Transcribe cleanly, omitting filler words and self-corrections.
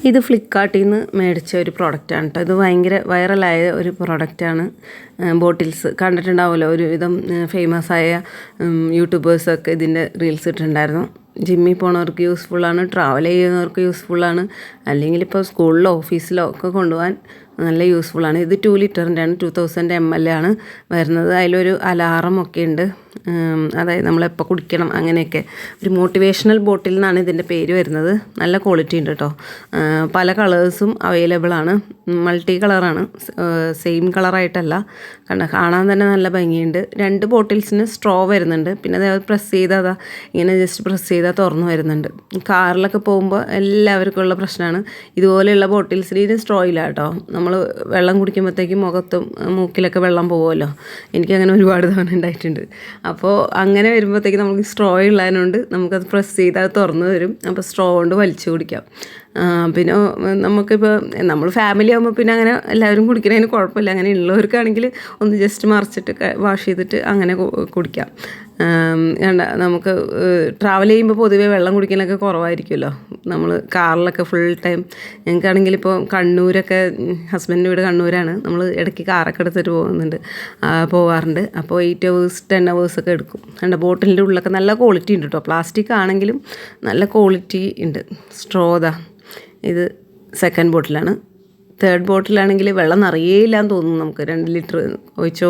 ഇത് ഫ്ലിപ്കാർട്ടിൽ നിന്ന് മേടിച്ച ഒരു പ്രോഡക്റ്റാണ് കേട്ടോ. ഇത് ഭയങ്കര വൈറലായ ഒരു പ്രോഡക്റ്റാണ്. ബോട്ടിൽസ് കണ്ടിട്ടുണ്ടാവുമല്ലോ, ഒരു വിധം ഫേമസായ യൂട്യൂബേഴ്സൊക്കെ ഇതിൻ്റെ റീൽസ് ഇട്ടിട്ടുണ്ടായിരുന്നു. ജിമ്മിൽ പോണവർക്ക് യൂസ്ഫുള്ളാണ്, ട്രാവൽ ചെയ്യുന്നവർക്ക് യൂസ്ഫുള്ളാണ്, അല്ലെങ്കിൽ ഇപ്പോൾ സ്കൂളിലോ ഓഫീസിലോ ഒക്കെ കൊണ്ടുപോകാൻ നല്ല യൂസ്ഫുള്ളാണ്. ഇത് 2 ലിറ്ററിൻ്റെയാണ്, 2000 ml ആണ് വരുന്നത്. അതിലൊരു അലാറം ഒക്കെ ഉണ്ട്, അതായത് നമ്മളെപ്പോൾ കുടിക്കണം അങ്ങനെയൊക്കെ. ഒരു മോട്ടിവേഷണൽ ബോട്ടിൽ നിന്നാണ് ഇതിൻ്റെ പേര് വരുന്നത്. നല്ല ക്വാളിറ്റി ഉണ്ട് കേട്ടോ. പല കളേഴ്സും അവൈലബിൾ ആണ്, മൾട്ടി കളറാണ്, സെയിം കളറായിട്ടല്ല. കാണാൻ തന്നെ നല്ല ഭംഗിയുണ്ട്. 2 ബോട്ടിൽസിന് സ്ട്രോ വരുന്നുണ്ട്. പിന്നെ അതേപോലെ പ്രസ് ചെയ്താൽ ഇങ്ങനെ ജസ്റ്റ് പ്രസ് ചെയ്താൽ തുറന്നു വരുന്നുണ്ട്. കാറിലൊക്കെ പോകുമ്പോൾ എല്ലാവർക്കും ഉള്ള പ്രശ്നമാണ്, ഇതുപോലെയുള്ള ബോട്ടിൽസിൽ ഇതിന് സ്ട്രോ ഇല്ല കേട്ടോ. നമ്മൾ വെള്ളം കുടിക്കുമ്പോഴത്തേക്കും മുഖത്തും മൂക്കിലൊക്കെ വെള്ളം പോകുമല്ലോ. എനിക്കങ്ങനെ ഒരുപാട് തവണ ഉണ്ടായിട്ടുണ്ട്. അപ്പോൾ അങ്ങനെ വരുമ്പോഴത്തേക്ക് നമുക്ക് സ്ട്രോ ഉള്ളതിനോണ്ട് നമുക്കത് പ്രസ് ചെയ്താൽ തുറന്നു വരും. അപ്പോൾ സ്ട്രോ കൊണ്ട് വലിച്ചു കുടിക്കാം. പിന്നെ നമുക്കിപ്പോൾ നമ്മൾ ഫാമിലി ആകുമ്പോൾ പിന്നെ അങ്ങനെ എല്ലാവരും കുടിക്കുന്നതിന് കുഴപ്പമില്ല. അങ്ങനെ ഉള്ളവർക്കാണെങ്കിൽ ഒന്ന് ജസ്റ്റ് മറിച്ചിട്ട് വാഷ് ചെയ്തിട്ട് അങ്ങനെ കുടിക്കാം. നമുക്ക് ട്രാവൽ ചെയ്യുമ്പോൾ പൊതുവേ വെള്ളം കുടിക്കലൊക്കെ കുറവായിരിക്കുമല്ലോ. നമ്മൾ കാറിലൊക്കെ ഫുൾ ടൈം, ഞങ്ങൾക്കാണെങ്കിൽ ഇപ്പോൾ കണ്ണൂരൊക്കെ, ഹസ്ബൻഡിൻ്റെ വീട് കണ്ണൂരാണ്, നമ്മൾ ഇടയ്ക്ക് കാറൊക്കെ എടുത്തിട്ട് പോകാറുണ്ട്. അപ്പോൾ 8 hours 10 hours ഒക്കെ എടുക്കും. ബോട്ടിലിൻ്റെ ഉള്ളിലൊക്കെ നല്ല ക്വാളിറ്റി ഉണ്ട് കേട്ടോ. പ്ലാസ്റ്റിക് ആണെങ്കിലും നല്ല ക്വാളിറ്റി ഉണ്ട്. സ്ട്രോതാ ഇത് 2nd ബോട്ടിലാണ്. 3rd ബോട്ടിലാണെങ്കിൽ വെള്ളം നിറയേയില്ലാന്ന് തോന്നുന്നു. നമുക്ക് 2 ലിറ്റർ ഒഴിച്ചോ